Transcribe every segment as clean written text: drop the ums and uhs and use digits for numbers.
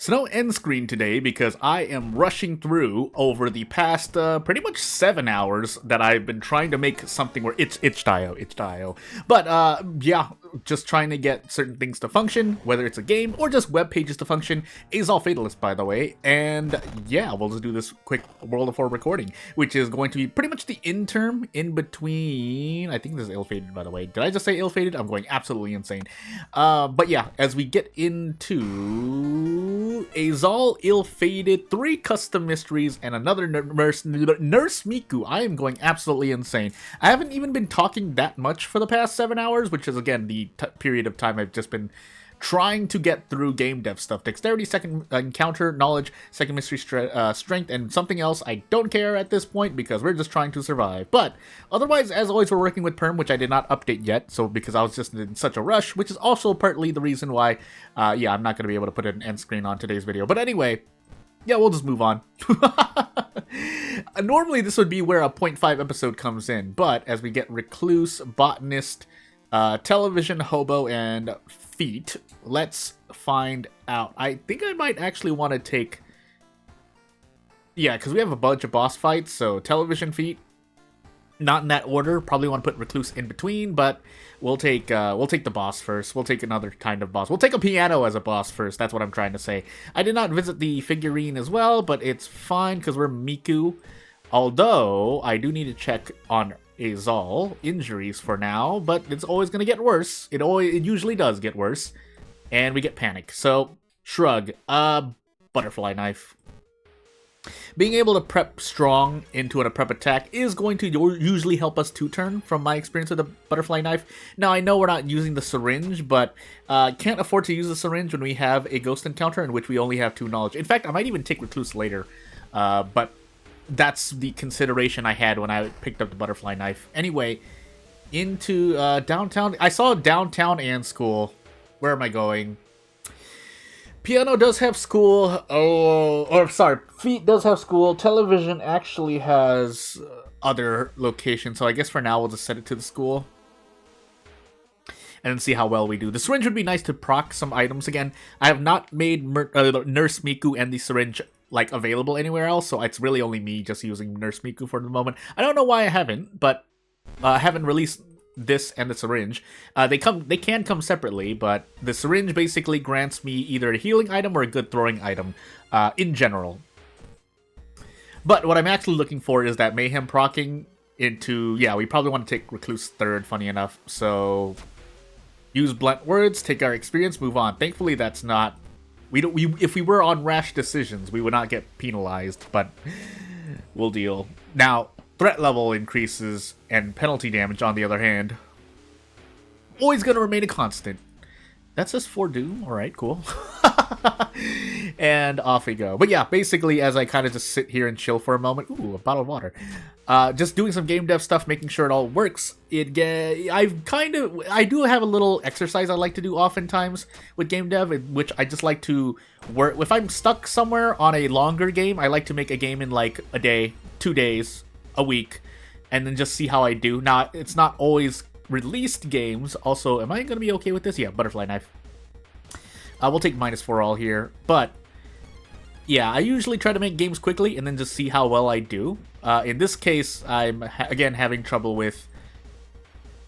So no end screen today because I am rushing through over the past pretty much 7 hours that I've been trying to make something where it's itch.io. But yeah, just trying to get certain things to function, whether it's a game or just web pages to function. EH-ZHAL Fatalist, by the way. And yeah, we'll just do this quick World of 4 recording, which is going to be pretty much the interim in between. I think this is ill-fated, by the way. Did I just say ill-fated? I'm going absolutely insane. But yeah, as we get into EH-ZHAL Ill-Fated, 3 custom mysteries, and another Nurse Miku. I am going absolutely insane. I haven't even been talking that much for the past 7 hours, which is again the period of time I've just been trying to get through game dev stuff. Dexterity, second encounter, knowledge, second mystery, strength, and something else I don't care at this point because we're just trying to survive. But otherwise, as always, we're working with PERM, which I did not update yet, so because I was just in such a rush, which is also partly the reason why, yeah, I'm not going to be able to put an end screen on today's video. But anyway, yeah, we'll just move on. Normally, this would be where a 0.5 episode comes in, but as we get Recluse, Botanist, Television, Hobo, and Feet, let's find out. I think I might actually want to take... Yeah, because we have a bunch of boss fights, so Television, Feet, not in that order. Probably want to put Recluse in between, but we'll take the boss first. We'll take another kind of boss. We'll take a piano as a boss first. That's what I'm trying to say. I did not visit the figurine as well, but it's fine because we're Miku. Although, I do need to check on EH-ZHAL injuries for now, but it's always going to get worse. It usually does get worse. And we get panic. So, shrug. Butterfly knife. Being able to prep strong into a prep attack is going to usually help us 2-turn from my experience with the butterfly knife. Now, I know we're not using the syringe, but can't afford to use the syringe when we have a ghost encounter in which we only have 2 knowledge. In fact, I might even take Recluse later, but that's the consideration I had when I picked up the butterfly knife. Anyway, into downtown. I saw downtown and school. Where am I going? Piano does have school. Feet does have school. Television actually has other locations, so I guess for now we'll just set it to the school. And then see how well we do. The syringe would be nice to proc some items again. I have not made Nurse Miku and the syringe like available anywhere else, so it's really only me just using Nurse Miku for the moment. I don't know why I haven't, but I haven't released this and the syringe. They can come separately, but the syringe basically grants me either a healing item or a good throwing item in general. But what I'm actually looking for is that Mayhem procking into... Yeah, we probably want to take Recluse third, funny enough. So, use blunt words, take our experience, move on. Thankfully, that's not... if we were on rash decisions, we would not get penalized, but we'll deal. Now, threat level increases, and penalty damage, on the other hand, always going to remain a constant. That's just for Doom. Alright, cool. And off we go. But yeah, basically, as I kind of just sit here and chill for a moment... Ooh, a bottle of water. Just doing some game dev stuff, making sure it all works. I do have a little exercise I like to do oftentimes with game dev, which I just like to work... If I'm stuck somewhere on a longer game, I like to make a game in like a day, 2 days, a week, and then just see how I do. Now, it's not always released games. Also, am I going to be okay with this? Yeah, butterfly knife. We'll take -4 all here, but yeah, I usually try to make games quickly and then just see how well I do. In this case, I'm again having trouble with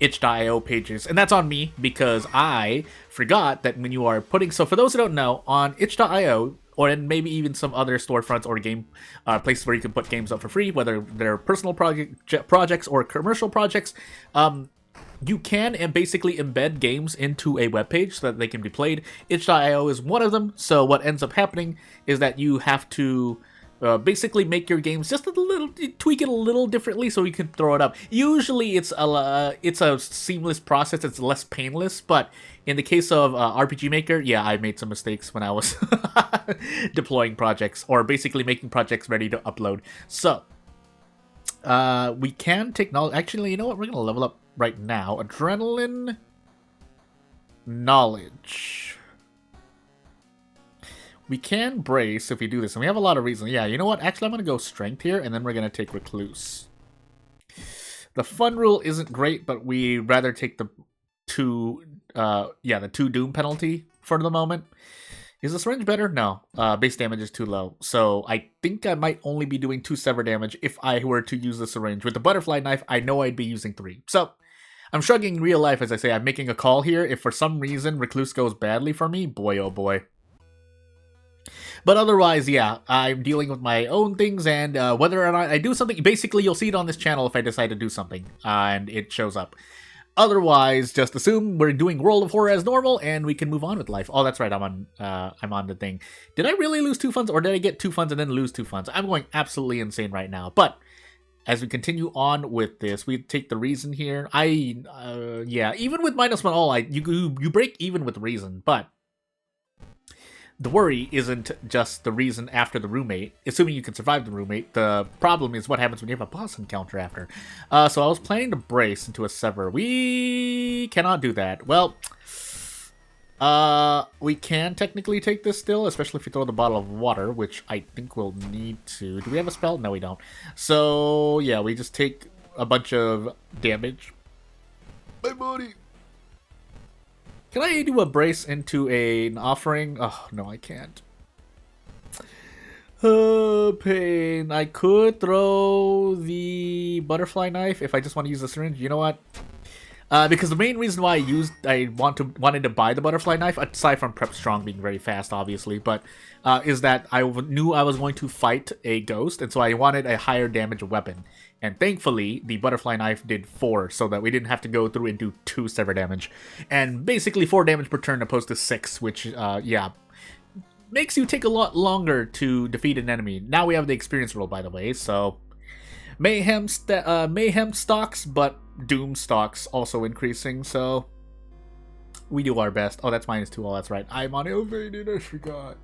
itch.io pages, and that's on me because I forgot that when you are putting... So for those who don't know, on itch.io, or in maybe even some other storefronts or game places where you can put games up for free, whether they're personal projects or commercial projects, you can basically embed games into a web page so that they can be played. Itch.io is one of them, so what ends up happening is that you have to basically make your games just a little, tweak it a little differently so you can throw it up. Usually it's a seamless process, it's less painless, but in the case of RPG Maker, yeah, I made some mistakes when I was deploying projects, or basically making projects ready to upload. So, we can take knowledge. Actually, you know what? We're going to level up right now. Adrenaline, knowledge. We can brace if we do this, and we have a lot of reasons. Yeah, you know what? Actually, I'm going to go strength here, and then we're going to take recluse. The fun rule isn't great, but we rather take the 2 doom penalty for the moment. Is the syringe better? No. Base damage is too low. So I think I might only be doing 2 sever damage if I were to use the syringe. With the butterfly knife, I know I'd be using 3. So I'm shrugging in real life as I say I'm making a call here. If for some reason Recluse goes badly for me, boy oh boy. But otherwise, yeah, I'm dealing with my own things, and whether or not I do something, basically you'll see it on this channel if I decide to do something, and it shows up. Otherwise, just assume we're doing World of Horror as normal, and we can move on with life. Oh, that's right, I'm on the thing. Did I really lose 2 funds, or did I get 2 funds and then lose 2 funds? I'm going absolutely insane right now, but as we continue on with this, we take the reason here. Yeah, even with -1 all, you break even with reason, but the worry isn't just the reason after the roommate, assuming you can survive the roommate. The problem is what happens when you have a boss encounter after. So I was planning to brace into a sever. We cannot do that. Well, we can technically take this still, especially if you throw the bottle of water, which I think we'll need to. Do we have a spell? No, we don't. So, yeah, we just take a bunch of damage. My body! Can I do a brace into an offering? Oh, no, I can't. Oh, pain. I could throw the butterfly knife if I just want to use the syringe. You know what? Because the main reason why I wanted to buy the butterfly knife, aside from Prep Strong being very fast, obviously, but is that I knew I was going to fight a ghost, and so I wanted a higher damage weapon. And thankfully, the butterfly knife did 4, so that we didn't have to go through and do 2 sever damage. And basically 4 damage per turn opposed to 6, which, yeah, makes you take a lot longer to defeat an enemy. Now we have the experience roll, by the way, so Mayhem stocks, but Doom stocks also increasing, so we do our best. Oh, that's -2. Oh, that's right. I'm on ill-fated. I forgot.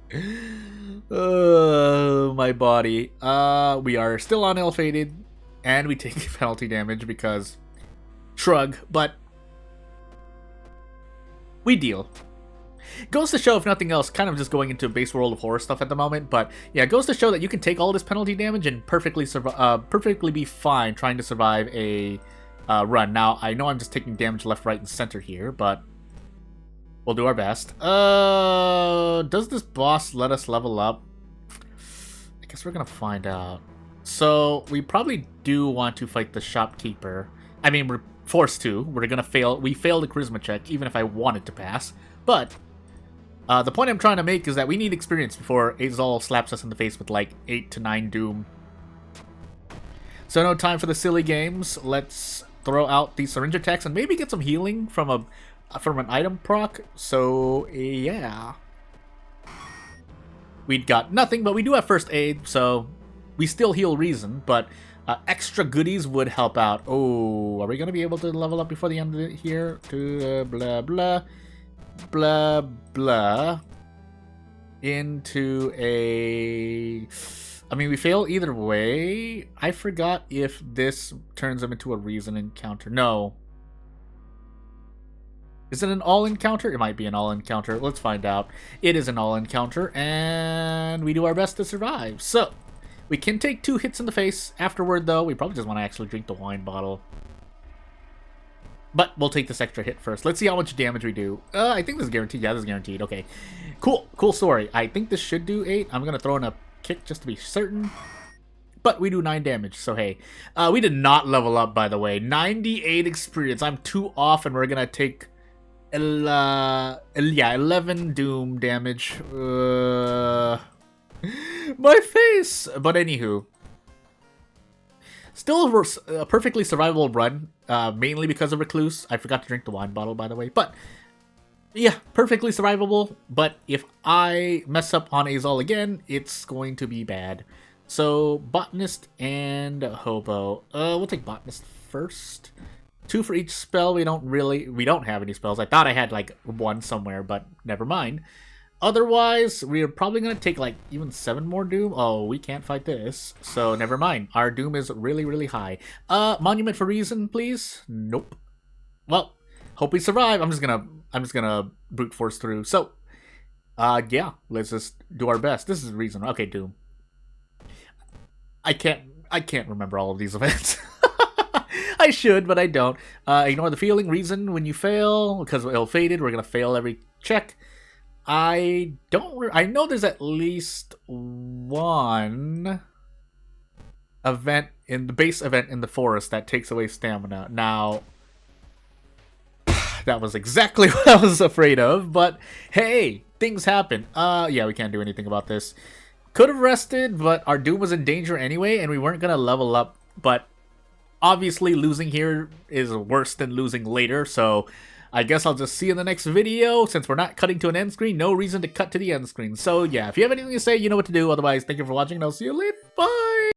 My body. We are still on ill-fated, and we take penalty damage because shrug, but we deal. Goes to show, if nothing else, kind of just going into base World of Horror stuff at the moment, but yeah, it goes to show that you can take all this penalty damage and perfectly be fine trying to survive a run. Now, I know I'm just taking damage left, right, and center here, but we'll do our best. Does this boss let us level up? I guess we're gonna find out. So, we probably do want to fight the shopkeeper. I mean, we're forced to. We're gonna fail. We failed the charisma check, even if I wanted to pass. But the point I'm trying to make is that we need experience before EH-ZHAL slaps us in the face with like 8 to 9 Doom. So no time for the silly games. Let's throw out the syringe attacks and maybe get some healing from an item proc. So yeah, we'd got nothing, but we do have first aid, so we still heal reason. But extra goodies would help out. Oh, are we gonna be able to level up before the end of it here? To blah blah. Blah blah into a... I mean, we fail either way. I forgot if this turns them into a reason encounter. No. Is it an all encounter? It might be an all encounter. Let's find out. It is an all encounter, and we do our best to survive. So, we can take 2 hits in the face. Afterward, though, we probably just want to actually drink the wine bottle. But we'll take this extra hit first. Let's see how much damage we do. I think this is guaranteed. Yeah, this is guaranteed. Okay. Cool. Cool story. I think this should do 8. I'm going to throw in a kick just to be certain. But we do 9 damage, so hey. We did not level up, by the way. 98 experience. I'm 2 off, and we're going to take 11 Doom damage. My face! But anywho. Still a perfectly survivable run, mainly because of Recluse. I forgot to drink the wine bottle, by the way. But, yeah, perfectly survivable. But if I mess up on EH-ZHAL again, it's going to be bad. So, Botanist and Hobo. We'll take Botanist first. 2 for each spell. We don't have any spells. I thought I had, like, 1 somewhere, but never mind. Otherwise, we're probably going to take, like, even 7 more Doom. Oh, we can't fight this. So, never mind. Our Doom is really, really high. Monument for Reason, please? Nope. Well, hope we survive. I'm just gonna brute force through. So, yeah. Let's just do our best. This is Reason. Okay, Doom. I can't remember all of these events. I should, but I don't. Ignore the feeling. Reason when you fail. Because ill-fated, we're going to fail every check. I don't. I know there's at least one event in the base event in the forest that takes away stamina. Now, that was exactly what I was afraid of. But hey, things happen. Yeah, we can't do anything about this. Could have rested, but our Doom was in danger anyway, and we weren't gonna level up. But obviously, losing here is worse than losing later. So I guess I'll just see you in the next video. Since we're not cutting to an end screen, no reason to cut to the end screen. So yeah, if you have anything to say, you know what to do. Otherwise, thank you for watching, and I'll see you later. Bye!